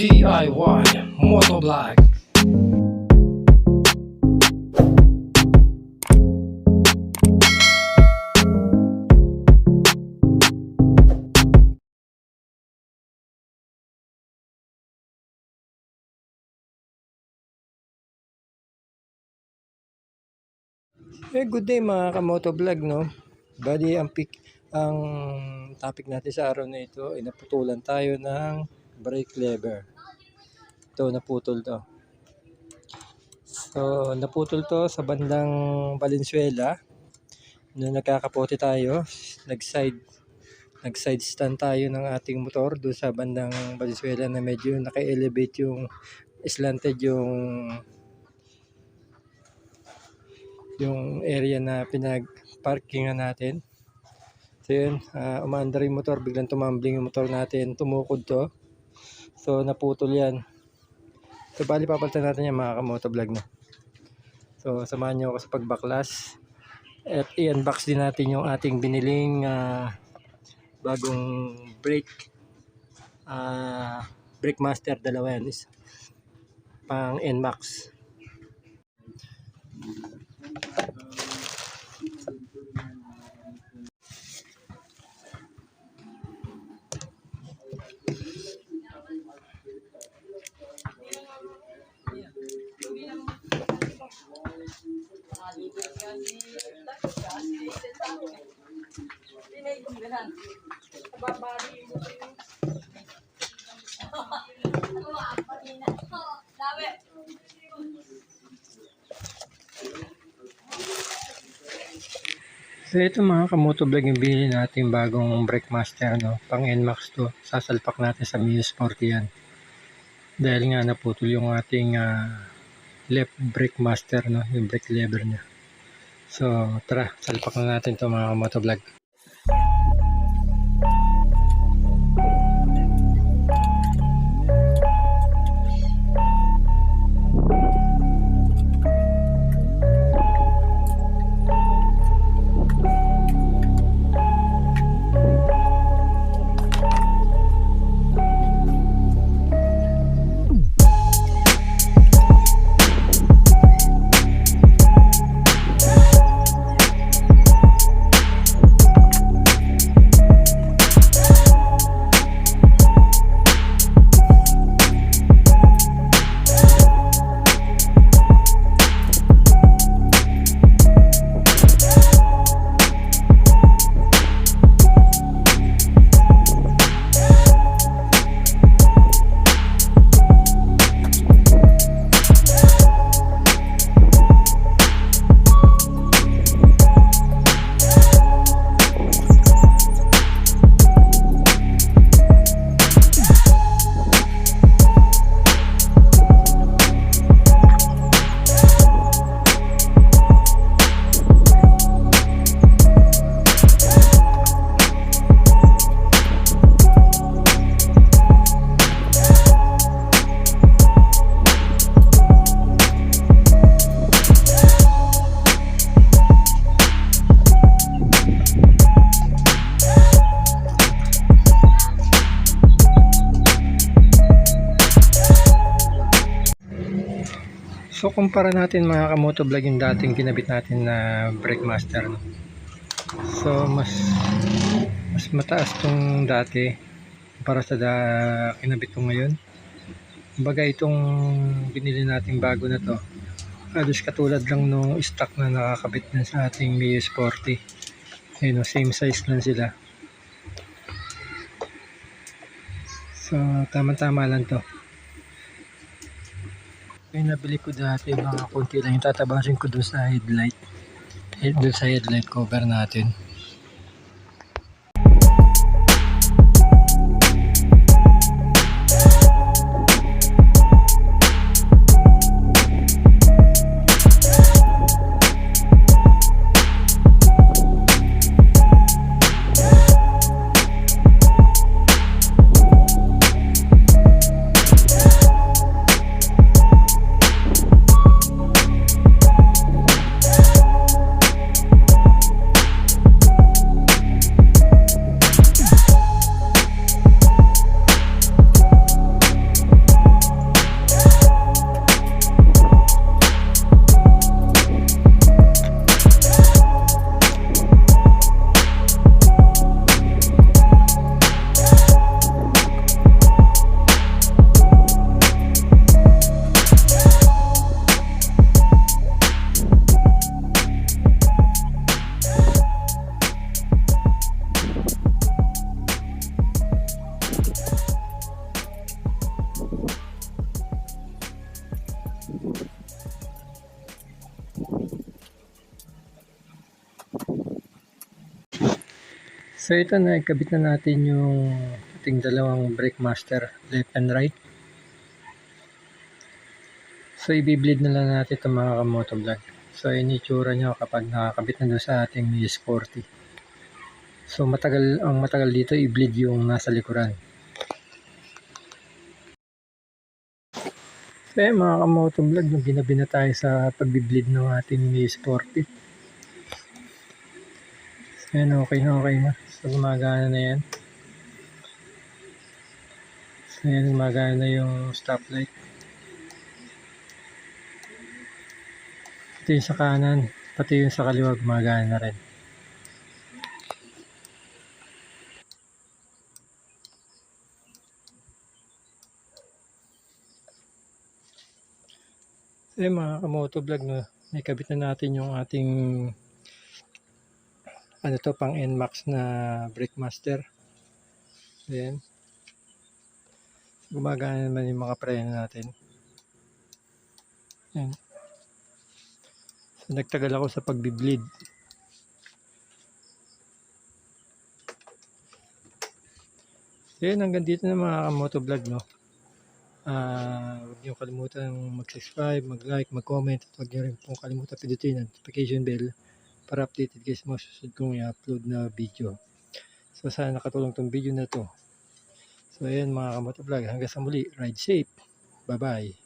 DIY Motovlog. Good day mga kamotovlog, no? Bali, ang topic natin sa araw na ito ay naputulan tayo ng brake lever. Ito, naputol to. So, naputol to sa bandang Valenzuela. Nung nagkakapote tayo, nag-side stand tayo ng ating motor doon sa bandang Valenzuela na medyo naka-elevate yung slanted yung area na pinag-parkingan natin. So yun, umaandar yung motor, biglang tumambling yung motor natin, tumukod to. So naputol yan. So bali papalitan natin yan mga kamotovlog na. So samahan nyo ako sa pagbaklas. At i-unbox din natin yung ating biniling bagong brake master, dalawa yan, is pang NMAX. So ito mga kamotovlog yung binili natin bagong brake master, no? Pang NMAX to. Sasalpak natin sa Mio Sporty yan. Dahil nga naputol yung ating left brake master, no? Yung brake lever niya. So tara, salpak na natin to mga kamotovlog. So kumpara natin mga kamotovlog yung dating kinabit natin na brake master, no? So mas mataas tong dati para sa kinabit ko ngayon. Kumbaga itong binili nating bago na to, halos katulad lang nung stock na nakakabit na sa ating Mio Sporty. Ayun, no, same size lang sila. So tama-tama lang to. Yung nabili ko dati, mga konti lang yung tatabasin ko doon sa headlight. Doon sa headlight cover natin. So ito na, ikabit na natin yung ating dalawang brake master, left and right. So i-bleed na lang natin itong mga kamotovlog. So yun itsura nyo kapag nakakabit na doon sa ating E40. So ang matagal dito i-bleed yung nasa likuran. So yun mga kamotovlog, ginabi na tayo sa pag-bleed ng ating E40. So yan, okay na. So gumagana na yan. So yan, gumagana na yung stoplight. Ito yung sa kanan, pati yung sa kaliwa gumagana na rin. So yun mga kamotovlog, no, nakabit na natin yung ating pang NMAX na brake master. Ayan. Gumagana naman yung mga preno natin. Ayan. So nagtagal ako sa pagbi-bleed. So yun, hanggang dito na mga kamotovlog, no. Huwag niyo kalimutan mag-subscribe, mag-like, mag-comment, at huwag niyo rin pong kalimutan pindutin ang notification bell para updated kayo sa mga susunod kong i-upload na video. So sana nakatulong tong video na to. So ayan mga kamotovlog, hanggang sa muli, ride safe. Bye bye.